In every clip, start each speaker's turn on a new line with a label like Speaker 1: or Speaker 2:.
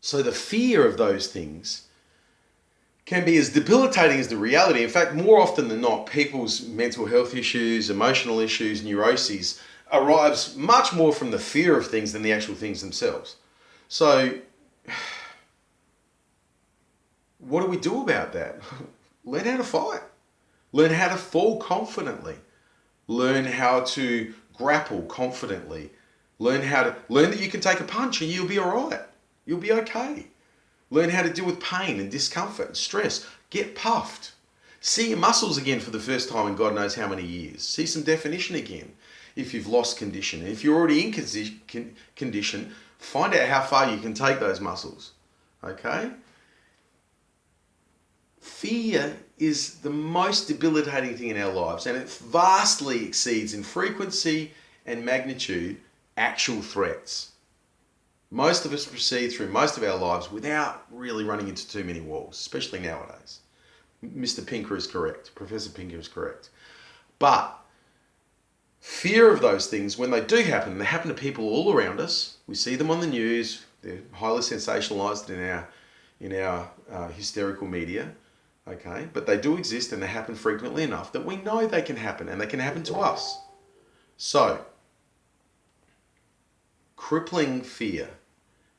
Speaker 1: So the fear of those things can be as debilitating as the reality. In fact, more often than not, people's mental health issues, emotional issues, neuroses arrives much more from the fear of things than the actual things themselves. So what do we do about that? Learn how to fight. Learn how to fall confidently. Learn how to grapple confidently. Learn that you can take a punch and you'll be all right. You'll be okay. Learn how to deal with pain and discomfort and stress. Get puffed. See your muscles again for the first time in God knows how many years. See some definition again if you've lost condition. And if you're already in condition, find out how far you can take those muscles. Okay? Fear is the most debilitating thing in our lives, and it vastly exceeds in frequency and magnitude actual threats. Most of us proceed through most of our lives without really running into too many walls, especially nowadays. Mr. Pinker is correct. Professor Pinker is correct. But fear of those things, when they do happen, they happen to people all around us. We see them on the news. They're highly sensationalized in our hysterical media. Okay, but they do exist and they happen frequently enough that we know they can happen and they can happen to us. So, crippling fear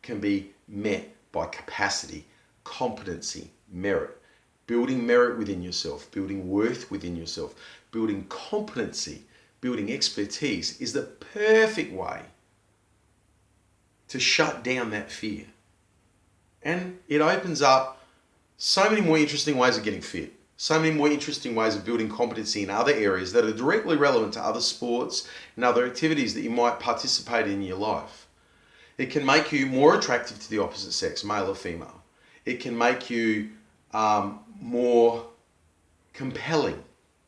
Speaker 1: can be met by capacity, competency, merit. Building merit within yourself, building worth within yourself, building competency, building expertise is the perfect way to shut down that fear. And it opens up so many more interesting ways of getting fit, so many more interesting ways of building competency in other areas that are directly relevant to other sports and other activities that you might participate in your life. It can make you more attractive to the opposite sex, male or female. It can make you more compelling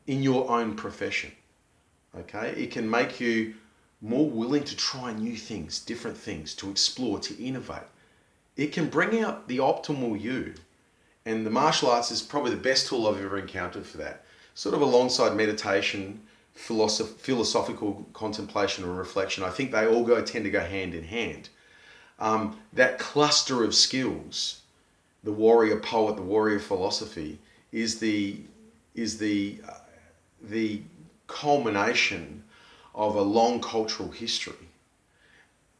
Speaker 1: in your own profession. Okay? It can make you more willing to try new things, different things, to explore, to innovate. It can bring out the optimal you. And the martial arts is probably the best tool I've ever encountered for that. Sort of alongside meditation, philosophical contemplation and reflection. I think they all tend to go hand in hand. That cluster of skills, the warrior poet, the warrior philosophy, is the culmination of a long cultural history.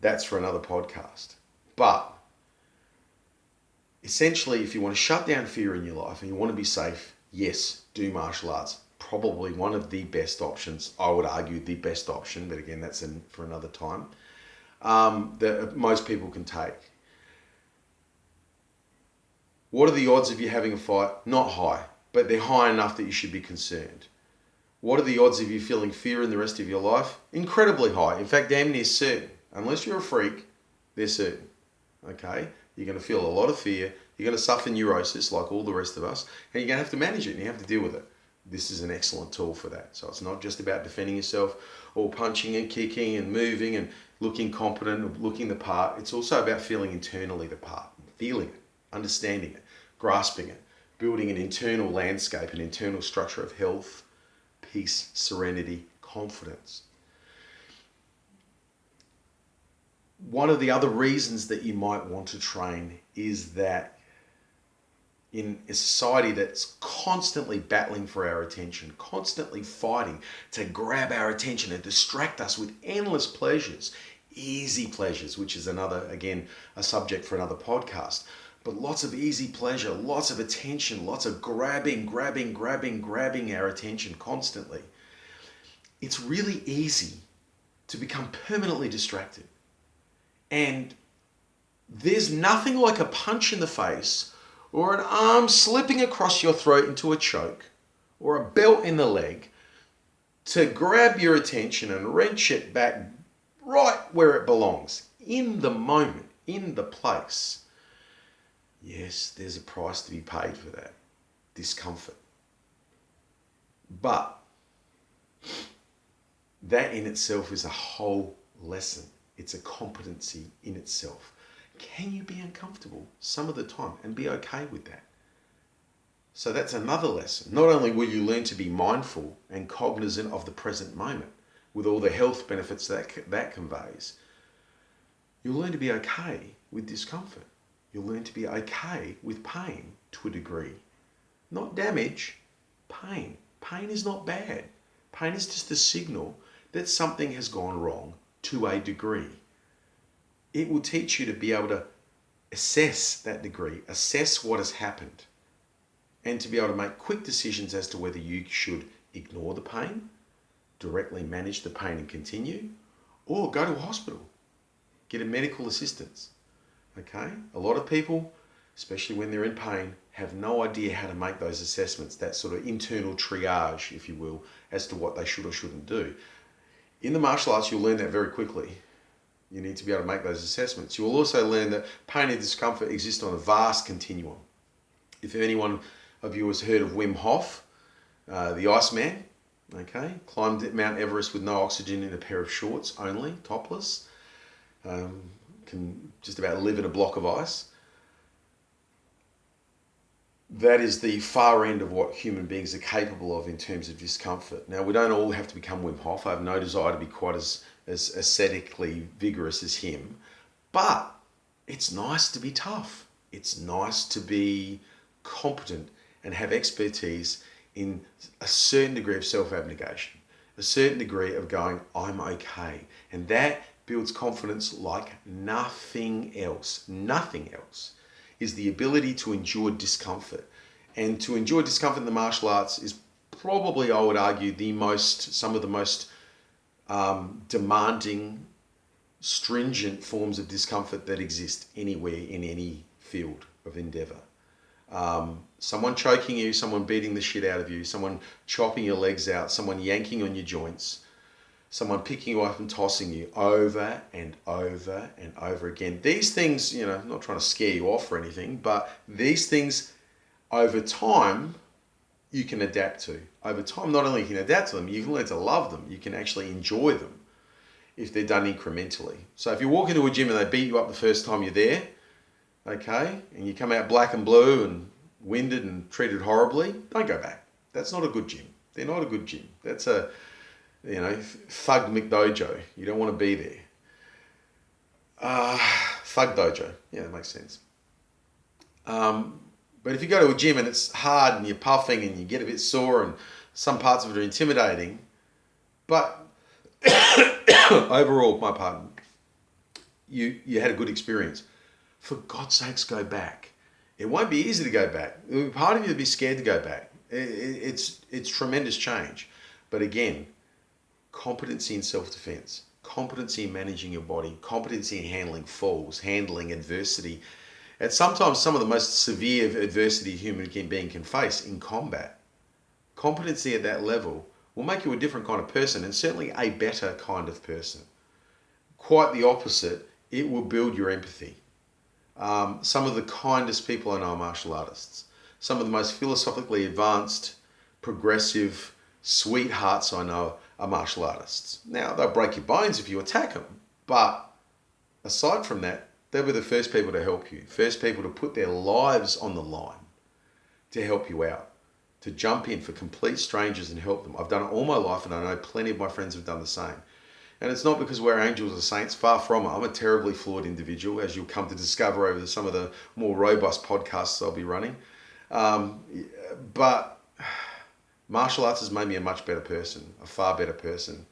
Speaker 1: That's for another podcast. But essentially, if you want to shut down fear in your life and you want to be safe, yes, do martial arts. Probably one of the best options. I would argue the best option, but again, that's for another time, that most people can take. What are the odds of you having a fight? Not high, but they're high enough that you should be concerned. What are the odds of you feeling fear in the rest of your life? Incredibly high. In fact, damn near certain. Unless you're a freak, they're certain. Okay? You're going to feel a lot of fear. You're going to suffer neurosis like all the rest of us. And you're going to have to manage it and you have to deal with it. This is an excellent tool for that. So it's not just about defending yourself or punching and kicking and moving and looking competent or looking the part. It's also about feeling internally the part. Feeling it, understanding it, grasping it, building an internal landscape, an internal structure of health, peace, serenity, confidence. One of the other reasons that you might want to train is that in a society that's constantly battling for our attention, constantly fighting to grab our attention and distract us with endless pleasures, easy pleasures, which is another, again, a subject for another podcast, but lots of easy pleasure, lots of attention, lots of grabbing our attention constantly. It's really easy to become permanently distracted. And there's nothing like a punch in the face or an arm slipping across your throat into a choke or a belt in the leg to grab your attention and wrench it back right where it belongs, in the moment, in the place. Yes, there's a price to be paid for that, discomfort. But that in itself is a whole lesson. It's a competency in itself. Can you be uncomfortable some of the time and be okay with that? So that's another lesson. Not only will you learn to be mindful and cognizant of the present moment with all the health benefits that conveys, you'll learn to be okay with discomfort. You'll learn to be okay with pain to a degree. Not damage, pain. Pain is not bad. Pain is just a signal that something has gone wrong to a degree. It will teach you to be able to assess that degree, assess what has happened, and to be able to make quick decisions as to whether you should ignore the pain, directly manage the pain and continue, or go to a hospital, get a medical assistance. Okay? A lot of people, especially when they're in pain, have no idea how to make those assessments, that sort of internal triage, if you will, as to what they should or shouldn't do. In the martial arts, you'll learn that very quickly. You need to be able to make those assessments. You will also learn that pain and discomfort exist on a vast continuum. If anyone of you has heard of Wim Hof, the Iceman, okay, climbed Mount Everest with no oxygen in a pair of shorts only, topless, can just about live in a block of ice. That is the far end of what human beings are capable of in terms of discomfort. Now, we don't all have to become Wim Hof. I have no desire to be quite as ascetically vigorous as him. But it's nice to be tough. It's nice to be competent and have expertise in a certain degree of self-abnegation, a certain degree of going, I'm okay. And that builds confidence like nothing else. Nothing else is the ability to endure discomfort. And to endure discomfort in the martial arts is probably, I would argue, some of the most demanding, stringent forms of discomfort that exist anywhere in any field of endeavor. Someone choking you, someone beating the shit out of you, someone chopping your legs out, someone yanking on your joints, someone picking you up and tossing you over and over and over again. These things, I'm not trying to scare you off or anything, but these things over time you can adapt to. Over time, not only can you adapt to them, you can learn to love them. You can actually enjoy them if they're done incrementally. So if you walk into a gym and they beat you up the first time you're there, okay, and you come out black and blue and winded and treated horribly, don't go back. That's not a good gym. They're not a good gym. That's a thug McDojo. You don't want to be there. Thug dojo. Yeah, that makes sense. But if you go to a gym and it's hard and you're puffing and you get a bit sore and some parts of it are intimidating, but overall, my pardon, you had a good experience. For God's sakes, go back. It won't be easy to go back. Part of you will be scared to go back. It's tremendous change. But again, competency in self-defense, competency in managing your body, competency in handling falls, handling adversity. And sometimes some of the most severe adversity a human being can face in combat. Competency at that level will make you a different kind of person and certainly a better kind of person. Quite the opposite, it will build your empathy. Some of the kindest people I know are martial artists. Some of the most philosophically advanced, progressive, sweethearts I know are martial artists. Now, they'll break your bones if you attack them, but aside from that, they were the first people to help you, first people to put their lives on the line to help you out, to jump in for complete strangers and help them. I've done it all my life, and I know plenty of my friends have done the same. And it's not because we're angels or saints, far from it. I'm a terribly flawed individual, as you'll come to discover over some of the more robust podcasts I'll be running. But martial arts has made me a much better person, a far better person.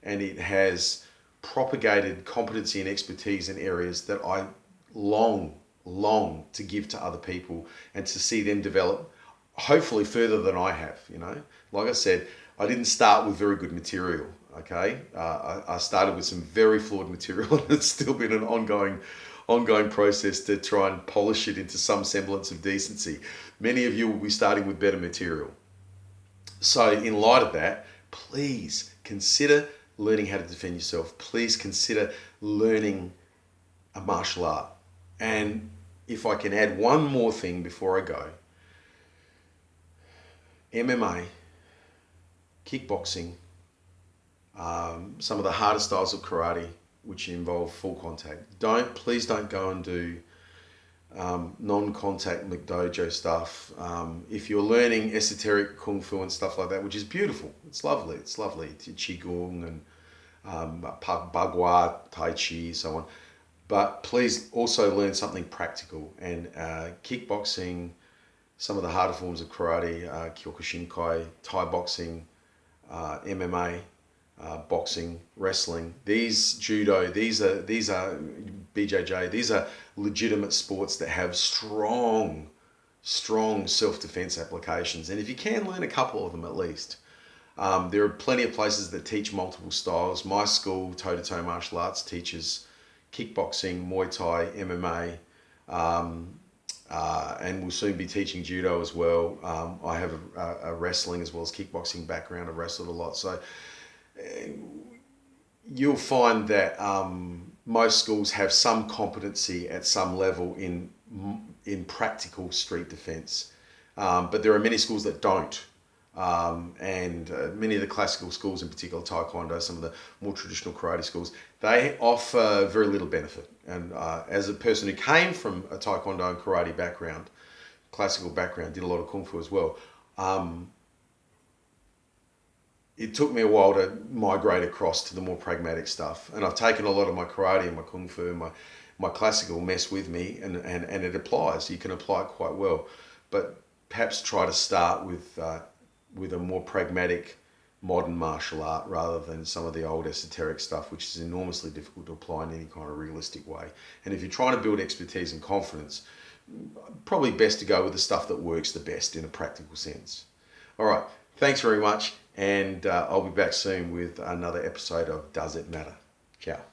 Speaker 1: And it has propagated competency and expertise in areas that I long to give to other people and to see them develop, hopefully further than I have, Like I said, I didn't start with very good material. Okay, I started with some very flawed material, and it's still been an ongoing process to try and polish it into some semblance of decency. Many of you will be starting with better material. So in light of that, please consider learning how to defend yourself. Please consider learning a martial art. And if I can add one more thing before I go, MMA, kickboxing, some of the harder styles of karate, which involve full contact. Please don't go and do non-contact McDojo stuff. If you're learning esoteric kung fu and stuff like that, which is beautiful, it's lovely. Qigong and bagua, tai chi, so on. But please also learn something practical, and kickboxing, some of the harder forms of karate, Kyokushinkai, Thai boxing, MMA, boxing, wrestling. These judo, these are BJJ. These are legitimate sports that have strong self-defense applications. And if you can learn a couple of them at least, there are plenty of places that teach multiple styles. My school, toe-to-toe martial arts, teaches kickboxing, Muay Thai, MMA, and we'll soon be teaching judo as well. I have a wrestling as well as kickboxing background. I've wrestled a lot, so you'll find that most schools have some competency at some level in practical street defence, but there are many schools that don't. And many of the classical schools, in particular Taekwondo, some of the more traditional karate schools, they offer very little benefit. And as a person who came from a Taekwondo and karate background, classical background, did a lot of Kung Fu as well, it took me a while to migrate across to the more pragmatic stuff. And I've taken a lot of my karate and my Kung Fu and my classical mess with me, and it applies. You can apply it quite well. But perhaps try to start with a more pragmatic modern martial art rather than some of the old esoteric stuff, which is enormously difficult to apply in any kind of realistic way. And if you're trying to build expertise and confidence, probably best to go with the stuff that works the best in a practical sense. All right, thanks very much, and I'll be back soon with another episode of Does It Matter? Ciao.